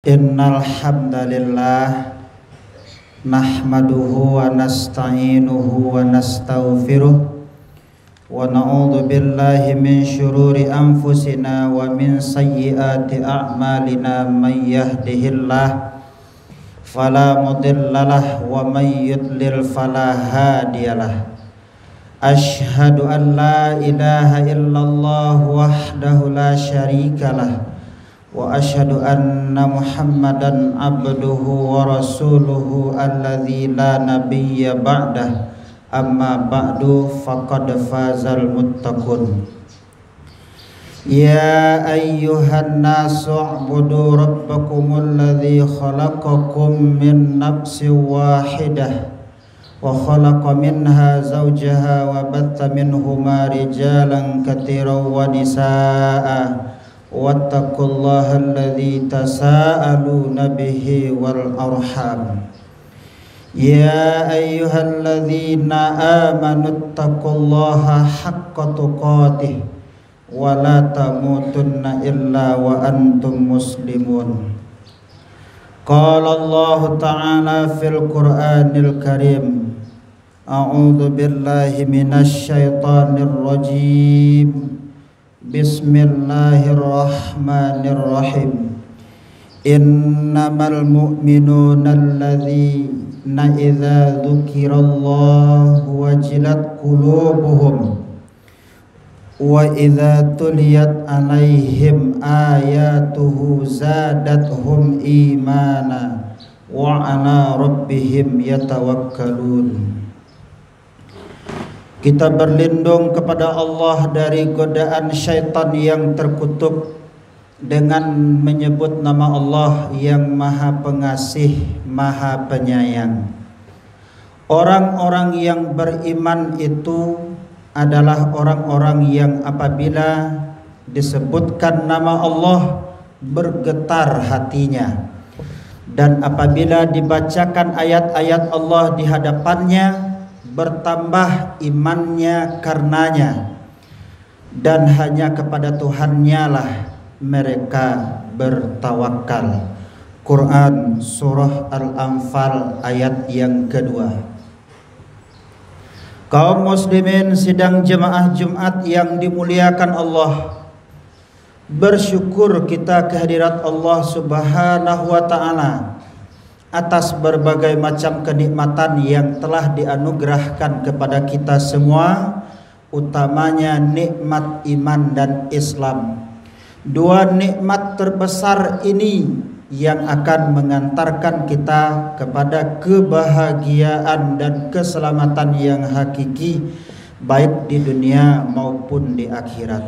Innal hamdalillah nahmaduhu wa nasta'inuhu wa nastaghfiruh wa na'udzu billahi min syururi anfusina wa min sayyiati a'malina may yahdihillah fala mudhillalah wa may yudlil fala hadiyalah. Asyhadu an la ilaha illallah wahdahu la syarikalah wa asyhadu anna Muhammadan abduhu wa rasuluhu alladzi la nabiyya ba'dah. Amma ba'du faqad fazal muttaqun. Ya ayyuhan nasu u'budu rabbakumul ladzi khalaqakum min nafsin wahidah wa khalaqa minha zawjaha wa batta minhuma rijalan katsiran wa nisaa'a wattaqullaha alladzi tasaaluna bihi wal arham. Ya ayyuhalladzina amanu taqullaha haqqa tuqatih wa la tamutunna illa wa antum muslimun. Qala Allah ta'ala fil Qur'anil Karim, a'udzu billahi minasy syaithanir rajim. Bismillahirrahmanirrahim. Innamal mu'minuna alladzina idza dzukirallahu wajilat qulubuhum wa idza tuliyat 'alaihim ayatuhu zadathum imana wa 'ala rabbihim yatawakkalun. Kita berlindung kepada Allah dari godaan syaitan yang terkutuk dengan menyebut nama Allah yang Maha Pengasih, Maha Penyayang. Orang-orang yang beriman itu adalah orang-orang yang apabila disebutkan nama Allah bergetar hatinya, dan apabila dibacakan ayat-ayat Allah di hadapannya bertambah imannya karenanya, dan hanya kepada Tuhannya lah mereka bertawakal. Quran Surah Al-Anfal ayat yang kedua. Kaum muslimin sidang jemaah Jumat yang dimuliakan Allah, bersyukur kita kehadirat Allah Subhanahu wa ta'ala atas berbagai macam kenikmatan yang telah dianugerahkan kepada kita semua, utamanya nikmat iman dan Islam. Dua nikmat terbesar ini yang akan mengantarkan kita kepada kebahagiaan dan keselamatan yang hakiki, baik di dunia maupun di akhirat.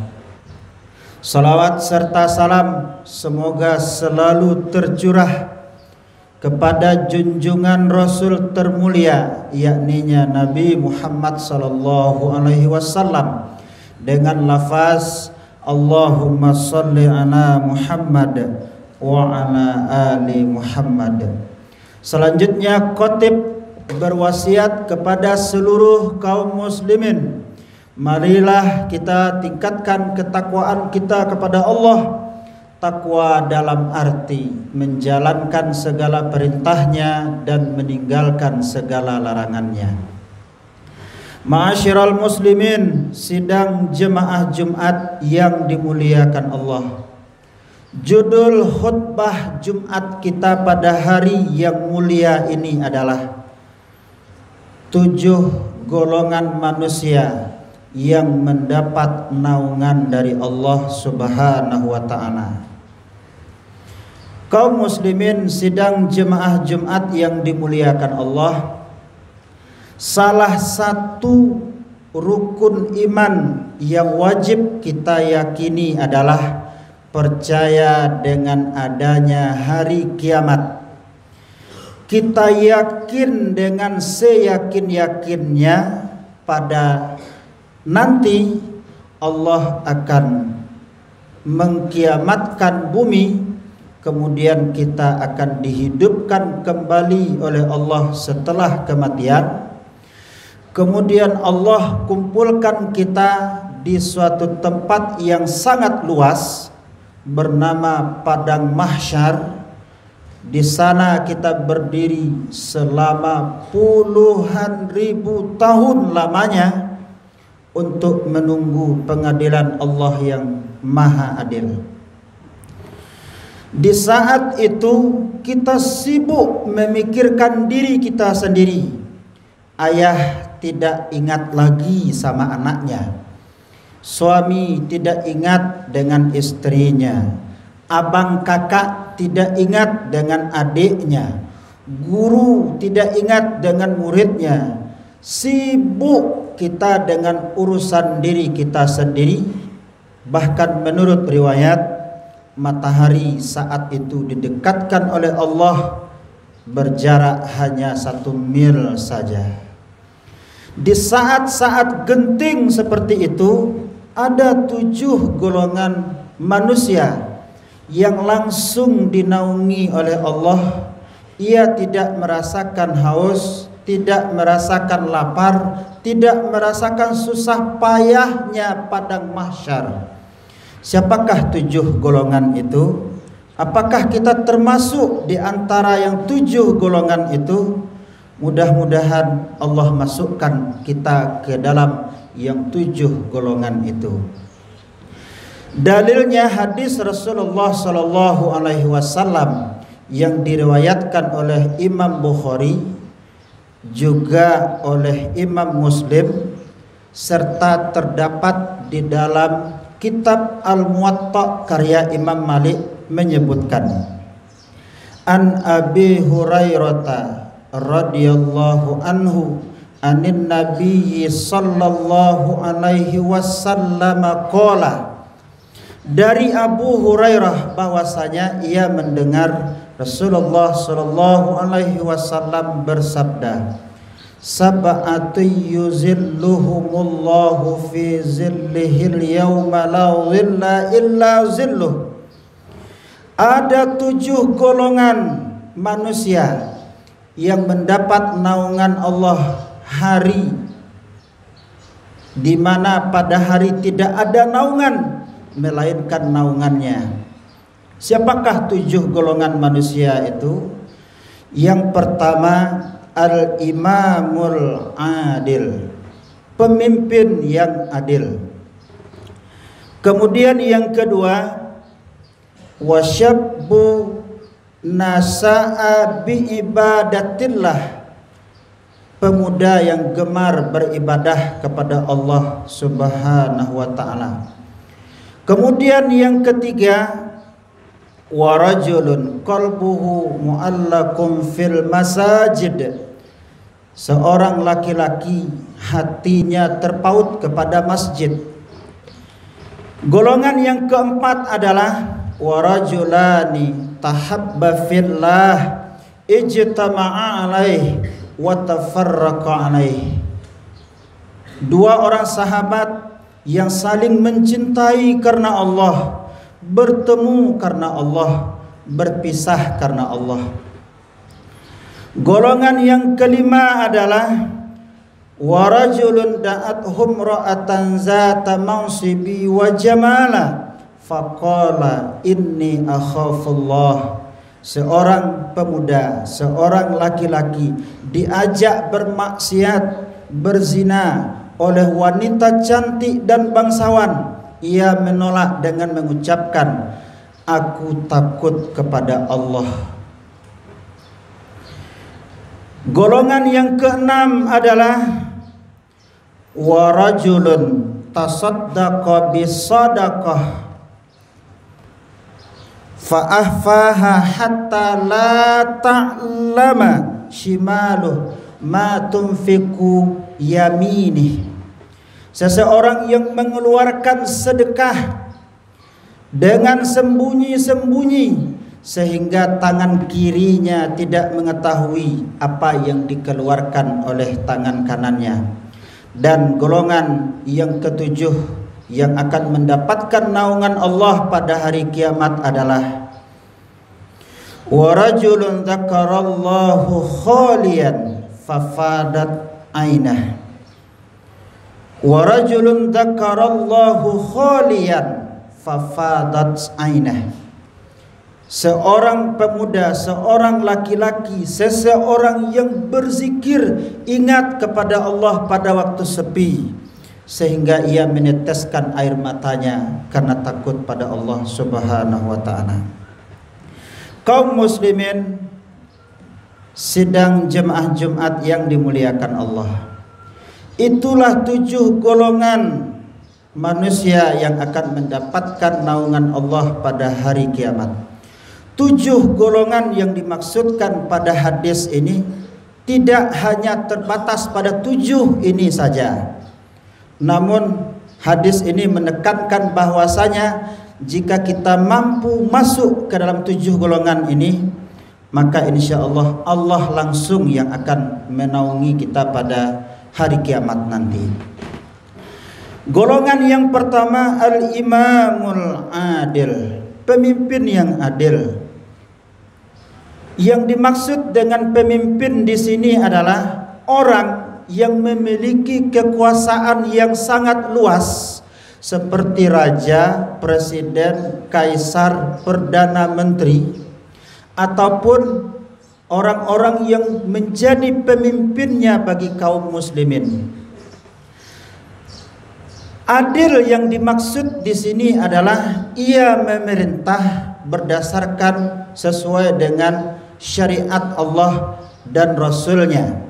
Salawat serta salam semoga selalu tercurah kepada junjungan Rasul termulia, yakninya Nabi Muhammad sallallahu alaihi wasallam, dengan lafaz Allahumma shalli ala Muhammad wa ala ali Muhammad. Selanjutnya khatib berwasiat kepada seluruh kaum muslimin, marilah kita tingkatkan ketakwaan kita kepada Allah. Takwa dalam arti menjalankan segala perintahnya dan meninggalkan segala larangannya. Ma'asyiral muslimin sidang jemaah Jumat yang dimuliakan Allah, judul khutbah Jumat kita pada hari yang mulia ini adalah 7 golongan manusia yang mendapat naungan dari Allah Subhanahu wa ta'ala. Kaum muslimin sidang jemaah Jumat yang dimuliakan Allah, salah satu rukun iman yang wajib kita yakini adalah percaya dengan adanya hari kiamat. Kita yakin dengan seyakin-yakinnya pada nanti Allah akan mengkiamatkan bumi, kemudian kita akan dihidupkan kembali oleh Allah setelah kematian. Kemudian Allah kumpulkan kita di suatu tempat yang sangat luas bernama Padang Mahsyar, Di sana kita berdiri selama puluhan ribu tahun lamanya untuk menunggu pengadilan Allah yang Maha Adil. Di saat itu kita sibuk memikirkan diri kita sendiri. Ayah tidak ingat lagi sama anaknya. Suami tidak ingat dengan istrinya. Abang kakak tidak ingat dengan adiknya. Guru tidak ingat dengan muridnya. Sibuk kita dengan urusan diri kita sendiri. Bahkan menurut riwayat, matahari saat itu didekatkan oleh Allah berjarak hanya 1 mil saja. Di saat-saat genting seperti itu, ada 7 golongan manusia yang langsung dinaungi oleh Allah. Ia tidak merasakan haus, tidak merasakan lapar, tidak merasakan susah payahnya padang mahsyar. Siapakah 7 golongan itu? Apakah kita termasuk di antara yang 7 golongan itu? Mudah-mudahan Allah masukkan kita ke dalam yang 7 golongan itu. Dalilnya hadis Rasulullah sallallahu alaihi wasallam yang diriwayatkan oleh Imam Bukhari juga oleh Imam Muslim serta terdapat di dalam kitab Al-Muwatta karya Imam Malik menyebutkan, An Abi Hurairah radhiyallahu anhu anin Nabi sallallahu alaihi wasallam qala, dari Abu Hurairah bahwasanya ia mendengar Rasulullah sallallahu alaihi wasallam bersabda, sab'atu yuzilluhumullahu fi zillihil yawma la zilla illa zilluh. Ada 7 golongan manusia yang mendapat naungan Allah hari di mana pada hari tidak ada naungan melainkan naungannya. Siapakah 7 golongan manusia itu? Yang pertama, al-imamul adil, pemimpin yang adil. Kemudian yang kedua, wasyabbu nasa'a bi ibadatillah, pemuda yang gemar beribadah kepada Allah Subhanahu wa taala. Kemudian yang ketiga, wa rajulun qalbuhu mu'allaqun fil masajid, seorang laki-laki hatinya terpaut kepada masjid. Golongan yang keempat adalah wa rajulani tahabba fillah ijtama'a alaih wa tafarraqa alaih, 2 orang sahabat yang saling mencintai karena Allah, bertemu karena Allah, berpisah karena Allah. Golongan yang kelima adalah wa rajulun da'athum ra'atan zata mansibi wa jamala faqala inni akhafullah, seorang pemuda, seorang laki-laki diajak bermaksiat, berzina oleh wanita cantik dan bangsawan. Ia menolak dengan mengucapkan, aku takut kepada Allah. Golongan yang keenam adalah wa rajulun tasaddaqa bisadaqah fa ahfaha hatta la ta'lama shimaluh ma tunfiqu yaminih, seseorang yang mengeluarkan sedekah dengan sembunyi-sembunyi sehingga tangan kirinya tidak mengetahui apa yang dikeluarkan oleh tangan kanannya. Dan golongan yang ketujuh yang akan mendapatkan naungan Allah pada hari kiamat adalah wa rajulun dzakarallahu khaliyan fafadat ainah, wa rajulun dzakarallahu khaliyan fafadat ainah, seorang pemuda, seorang laki-laki, seseorang yang berzikir, ingat kepada Allah pada waktu sepi, sehingga ia meneteskan air matanya karena takut pada Allah Subhanahu wa ta'ala. Kaum muslimin sidang jemaah Jumat yang dimuliakan Allah, itulah 7 golongan manusia yang akan mendapatkan naungan Allah pada hari kiamat. 7 golongan yang dimaksudkan pada hadis ini tidak hanya terbatas pada 7 ini saja. Namun hadis ini menekankan bahwasanya jika kita mampu masuk ke dalam 7 golongan ini, maka insya Allah Allah langsung yang akan menaungi kita pada hari kiamat nanti. Golongan yang pertama al-imamul adil, pemimpin yang adil. Yang dimaksud dengan pemimpin di sini adalah orang yang memiliki kekuasaan yang sangat luas, seperti raja, presiden, kaisar, perdana menteri, ataupun orang-orang yang menjadi pemimpinnya bagi kaum muslimin. Adil yang dimaksud di sini adalah ia memerintah berdasarkan sesuai dengan syariat Allah dan Rasulnya.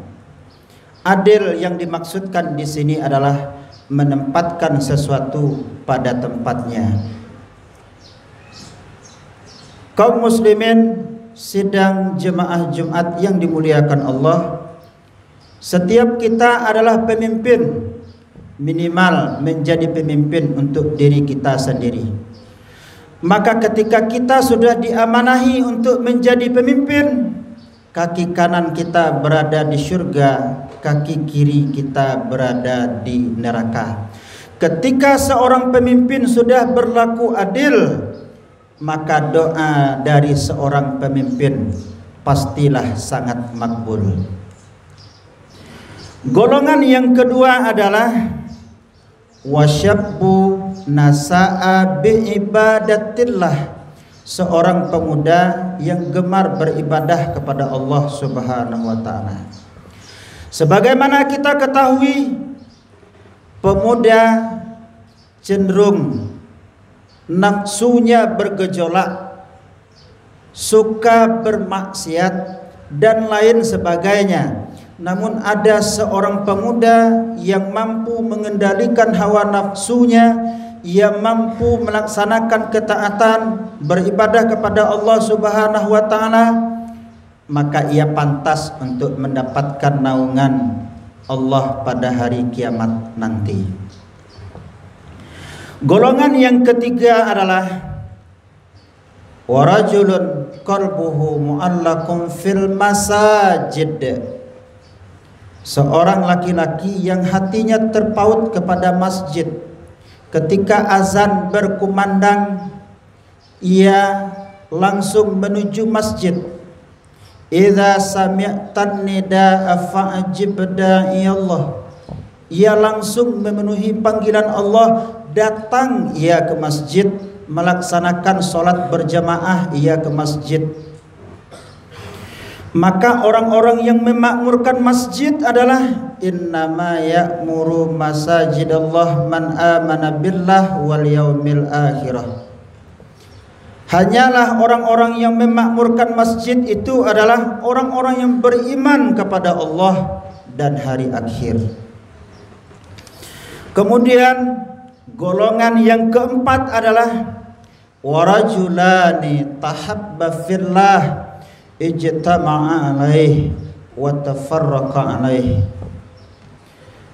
Adil yang dimaksudkan di sini adalah menempatkan sesuatu pada tempatnya. Kaum muslimin sidang jemaah Jumat yang dimuliakan Allah, setiap kita adalah pemimpin, minimal menjadi pemimpin untuk diri kita sendiri. Maka ketika kita sudah diamanahi untuk menjadi pemimpin, kaki kanan kita berada di surga, kaki kiri kita berada di neraka. Ketika seorang pemimpin sudah berlaku adil, maka doa dari seorang pemimpin pastilah sangat makbul. Golongan yang kedua adalah wasyabbu nasa'a bi'ibadatillah, seorang pemuda yang gemar beribadah kepada Allah Subhanahu wa ta'ala. Sebagaimana kita ketahui, pemuda cenderung nafsunya bergejolak, suka bermaksiat dan lain sebagainya. Namun ada seorang pemuda yang mampu mengendalikan hawa nafsunya, ia mampu melaksanakan ketaatan, beribadah kepada Allah Subhanahu wa ta'ala, maka ia pantas untuk mendapatkan naungan Allah pada hari kiamat nanti. Golongan yang ketiga adalah warajulun qalbuhu mu'allaqun fil masajid, seorang laki-laki yang hatinya terpaut kepada masjid. Ketika azan berkumandang, ia langsung menuju masjid. Idza sami'tan nidaa fa'jib da'iyallah, ia langsung memenuhi panggilan Allah, datang ia ke masjid, melaksanakan sholat berjamaah ia ke masjid. Maka orang-orang yang memakmurkan masjid adalah innama ya'muru masajidallah man amana billah wal yaumil akhirah. Hanyalah orang-orang yang memakmurkan masjid itu adalah orang-orang yang beriman kepada Allah dan hari akhir. Kemudian golongan yang keempat adalah warajulani tahabba fillah ijtama'a alaih wa tafarraqa alaih,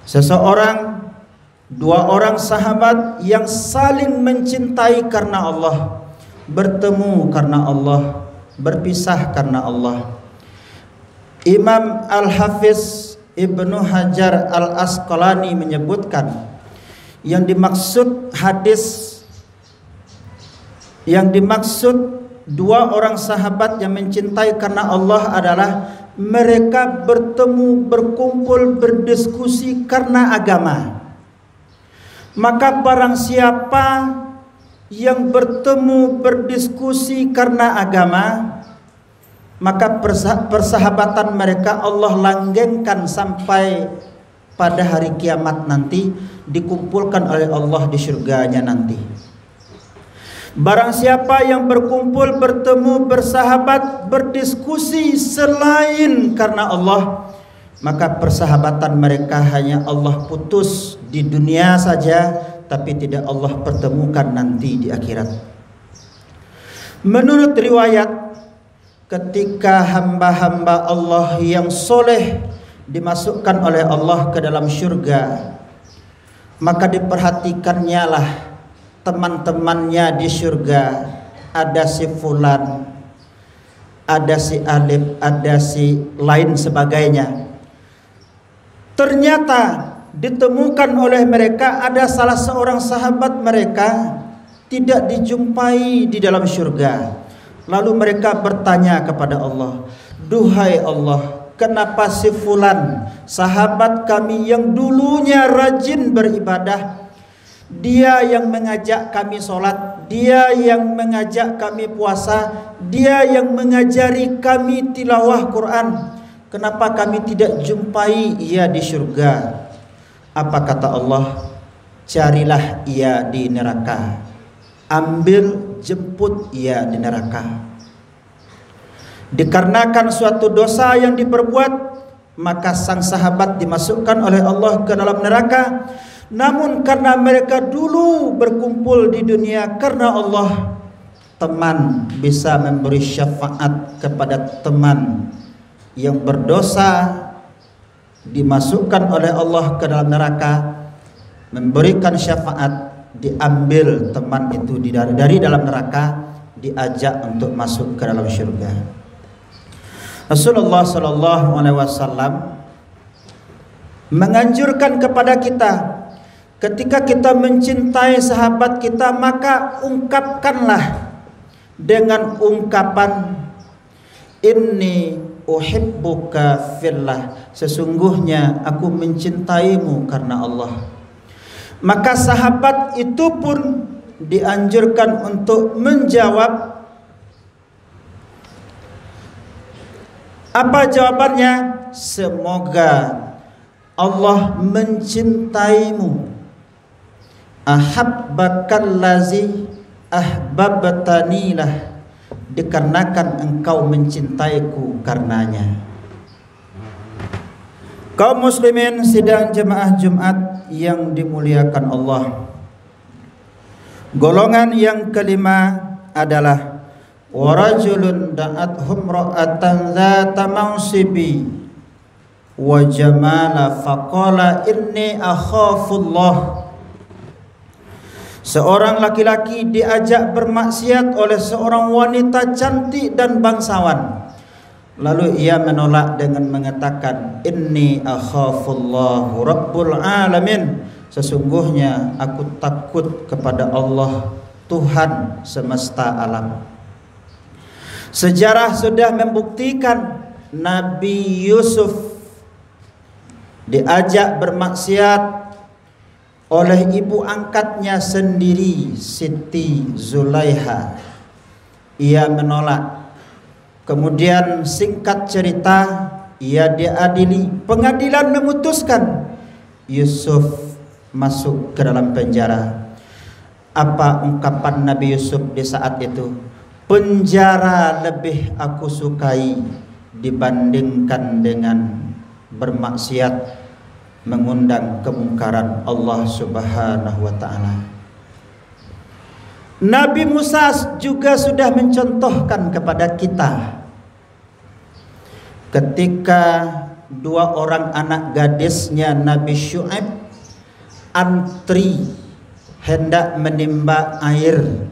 seseorang, 2 orang sahabat yang saling mencintai karena Allah, bertemu karena Allah, berpisah karena Allah. Imam Al-Hafiz Ibnu Hajar Al-Asqalani menyebutkan yang dimaksud yang dimaksud 2 orang sahabat yang mencintai karena Allah adalah mereka bertemu, berkumpul, berdiskusi karena agama. Maka barang siapa yang bertemu berdiskusi karena agama, maka persahabatan mereka Allah langgengkan sampai pada hari kiamat nanti, dikumpulkan oleh Allah di surganya nanti. Barang siapa yang berkumpul, bertemu, bersahabat, berdiskusi selain karena Allah, maka persahabatan mereka hanya Allah putus di dunia saja, tapi tidak Allah pertemukan nanti di akhirat. Menurut riwayat, ketika hamba-hamba Allah yang soleh dimasukkan oleh Allah ke dalam syurga, maka diperhatikannya lah teman-temannya di syurga. Ada si fulan, ada si alif, ada si lain sebagainya. Ternyata ditemukan oleh mereka ada salah seorang sahabat mereka tidak dijumpai di dalam syurga. Lalu mereka bertanya kepada Allah, "Duhai Allah, kenapa si fulan, sahabat kami yang dulunya rajin beribadah, dia yang mengajak kami sholat, dia yang mengajak kami puasa, dia yang mengajari kami tilawah Quran, kenapa kami tidak jumpai ia di surga?" Apa kata Allah? "Carilah ia di neraka, ambil jemput ia di neraka." Dikarenakan suatu dosa yang diperbuat, maka sang sahabat dimasukkan oleh Allah ke dalam neraka. Namun karena mereka dulu berkumpul di dunia karena Allah, teman bisa memberi syafaat kepada teman yang berdosa, dimasukkan oleh Allah ke dalam neraka, memberikan syafaat, diambil teman itu dari dalam neraka, diajak untuk masuk ke dalam surga. Rasulullah SAW menganjurkan kepada kita, ketika kita mencintai sahabat kita, maka ungkapkanlah dengan ungkapan inni uhibbuka fillah, sesungguhnya aku mencintaimu karena Allah. Maka sahabat itu pun dianjurkan untuk menjawab. Apa jawabannya? Semoga Allah mencintaimu. Ahabbakallazi ahbabtanilah, dikarenakan engkau mencintaiku karenanya. Kaum muslimin sidang jemaah Jumat yang dimuliakan Allah, golongan yang kelima adalah warajulun da'athum ra'atan dzata mansibi wa jamala faqala inni akhafullah. Seorang laki-laki diajak bermaksiat oleh seorang wanita cantik dan bangsawan, lalu ia menolak dengan mengatakan, inni akhafullahu rabbul alamin, sesungguhnya aku takut kepada Allah, Tuhan semesta alam. Sejarah sudah membuktikan Nabi Yusuf diajak bermaksiat oleh ibu angkatnya sendiri, Siti Zulaiha. Ia menolak. Kemudian singkat cerita, ia diadili. Pengadilan memutuskan Yusuf masuk ke dalam penjara. Apa ungkapan Nabi Yusuf di saat itu? Penjara lebih aku sukai dibandingkan dengan bermaksiat, mengundang kemungkaran Allah Subhanahu wa ta'ala. Nabi Musa juga sudah mencontohkan kepada kita ketika dua orang anak gadisnya Nabi Syu'aib antri hendak menimba air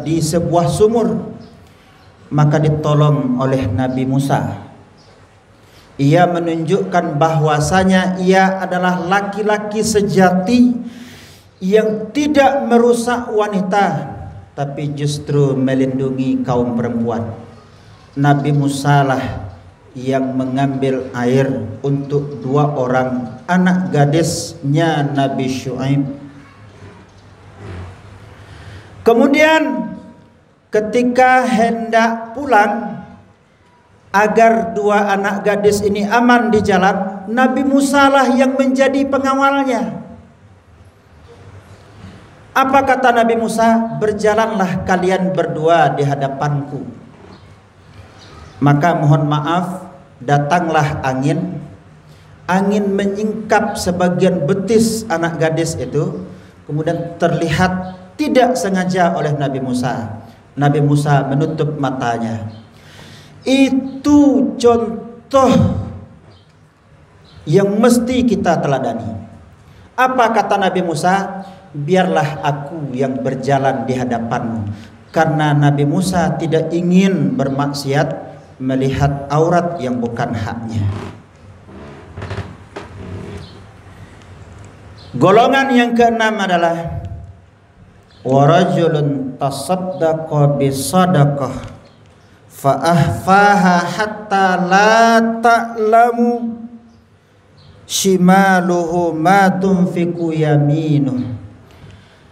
di sebuah sumur, maka ditolong oleh Nabi Musa. Ia menunjukkan bahwasanya ia adalah laki-laki sejati yang tidak merusak wanita, tapi justru melindungi kaum perempuan. Nabi Musa lah yang mengambil air untuk dua orang anak gadisnya Nabi Syu'aib. Kemudian ketika hendak pulang agar dua anak gadis ini aman di jalan, Nabi Musa lah yang menjadi pengawalnya. Apa kata Nabi Musa? Berjalanlah kalian berdua di hadapanku. Maka mohon maaf, datanglah angin. Angin menyingkap sebagian betis anak gadis itu, kemudian terlihat tidak sengaja oleh Nabi Musa. Nabi Musa menutup matanya. Itu contoh yang mesti kita teladani. Apa kata Nabi Musa? Biarlah aku yang berjalan di hadapanmu. Karena Nabi Musa tidak ingin bermaksiat, melihat aurat yang bukan haknya. Golongan yang keenam adalah warajulun tasaddaqa bisadaqah fa ahfaha hatta la ta'lamu shimaluhu ma tunfiqu yaminuh.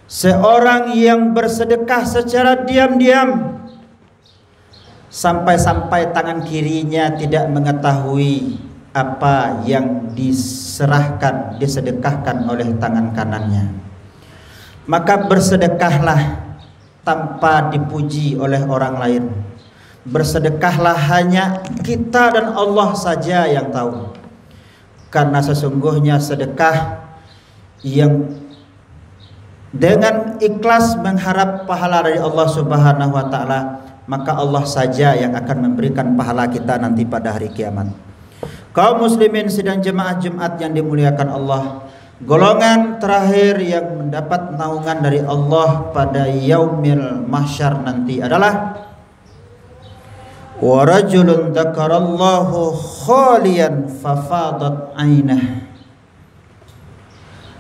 Seorang yang bersedekah secara diam-diam sampai-sampai tangan kirinya tidak mengetahui apa yang disedekahkan oleh tangan kanannya. Maka bersedekahlah tanpa dipuji oleh orang lain. Bersedekahlah hanya kita dan Allah saja yang tahu. Karena sesungguhnya sedekah yang dengan ikhlas mengharap pahala dari Allah Subhanahu wa taala, maka Allah saja yang akan memberikan pahala kita nanti pada hari kiamat. Kaum muslimin sidang jemaah Jumat yang dimuliakan Allah, golongan terakhir yang mendapat naungan dari Allah pada yaumil mahsyar nanti adalah wa rajulun dzakarallahu khaliyan fafadat ainah.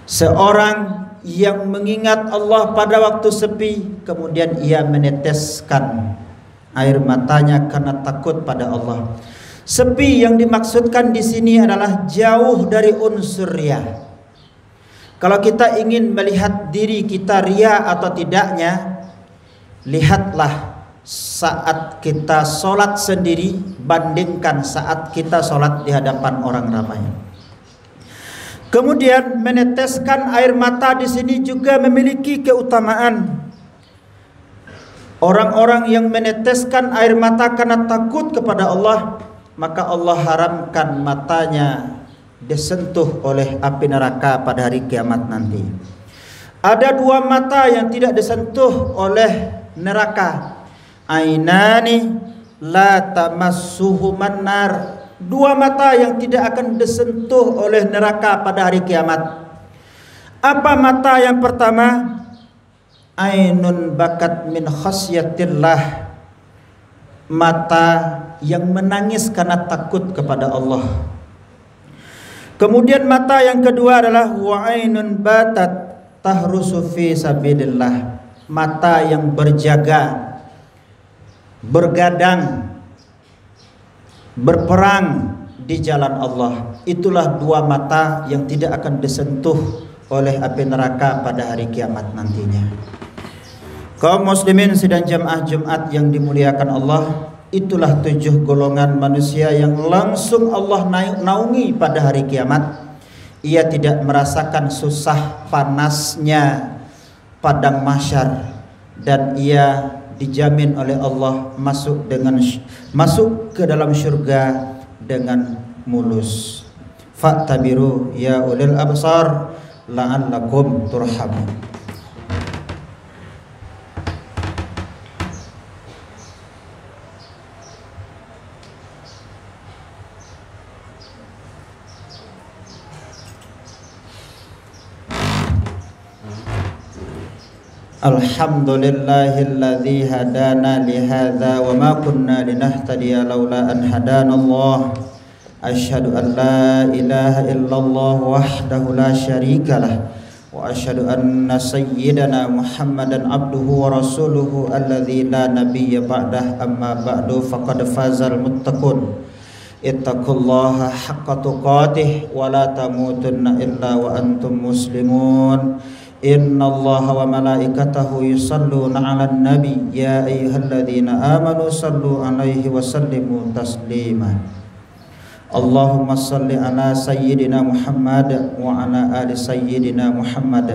Seorang yang mengingat Allah pada waktu sepi, kemudian ia meneteskan air matanya karena takut pada Allah. Sepi yang dimaksudkan di sini adalah jauh dari unsur riya. Kalau kita ingin melihat diri kita riya atau tidaknya, lihatlah saat kita sholat sendiri, bandingkan saat kita sholat di hadapan orang ramai. Kemudian meneteskan air mata di sini juga memiliki keutamaan. Orang-orang yang meneteskan air mata karena takut kepada Allah, maka Allah haramkan matanya disentuh oleh api neraka pada hari kiamat nanti. Ada dua mata yang tidak disentuh oleh neraka. Ainani la tamassuhuman nar. Dua mata yang tidak akan disentuh oleh neraka pada hari kiamat. Apa mata yang pertama? Ainun bakat min khasyatillah. Mata yang menangis karena takut kepada Allah. Kemudian mata yang kedua adalah wa ainun batat tahrusu fi sabilillah. Mata yang berjaga, bergadang, berperang di jalan Allah. Itulah dua mata yang tidak akan disentuh oleh api neraka pada hari kiamat nantinya. Kaum muslimin sidang jamaah Jumat yang dimuliakan Allah, itulah 7 golongan manusia yang langsung Allah naungi pada hari kiamat. Ia tidak merasakan susah panasnya padang mahsyar, dan ia dijamin oleh Allah masuk ke dalam syurga dengan mulus. Fa'tabiru ya ulil absar la'allakum turhamun. Alhamdulillahilladzi hadana lihadza wa ma kunna linahtadiya laula an hadanallah. Asyhadu an la ilaha illallah wahdahu la syarikalah wa asyhadu anna sayyidana Muhammadan abduhu wa rasuluhu alladzi la nabiyya ba'dah. Amma ba'du faqad fazal muttaqun. Ittaqullaha haqqa tuqatih wa la tamutunna illa wa antum muslimun. Innallaha wa malaikatahu yusalluna 'alan nabi ya ayyuhalladzina amanu sallu 'alaihi wa sallimu taslima. Allahumma salli ala sayyidina Muhammad wa ala ali sayyidina Muhammad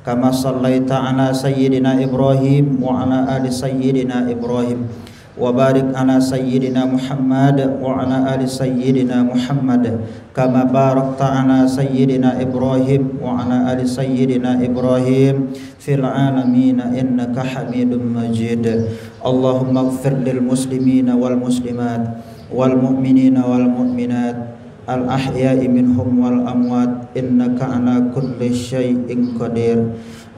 kama sallaita ala sayyidina Ibrahim wa ala ali sayyidina Ibrahim wa barik ala sayyidina Muhammad wa ala ali sayyidina Muhammad kama barakta ala sayyidina Ibrahim wa ala ali sayyidina Ibrahim fil alamin innaka Hamidum Majid. Allahumma ighfir lil muslimina wal muslimat wal mu'minina wal mu'minat al ahya'i minhum wal amwat innaka ala kulli syai'in qadir.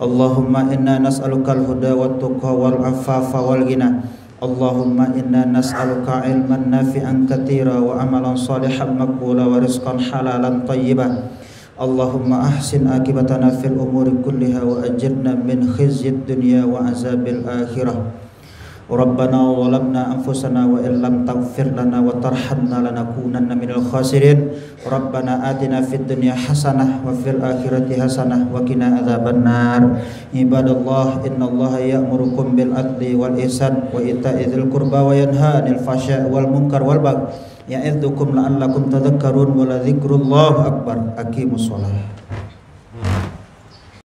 Allahumma inna nas'aluka al huda wat tuqa wal afafa wal ghina. Allahumma inna nas'aluka ilman nafi'an katira wa amalan salihan maqbula wa rizqan halalan tayyiban. Allahumma ahsin akibatana fil umuri kulliha wa ajirna min khizyid dunya wa azabil akhirah. Rabbana zalamna anfusana wa illam taghfir lana wa tarhamna lanakunanna minal khasirin. Rabbana atina fid dunya hasanah wa fil akhirati hasanah wa qina adzabannar. Ibadallah, innallaha ya'murukum bil adli wal ihsan wa ita'i dzil qurba wa yanha 'anil fahsya'i wal munkar wal baghi ya'idzukum la'allakum tadhakkarun wa la dzikrullahi akbar. Aqimus shalah.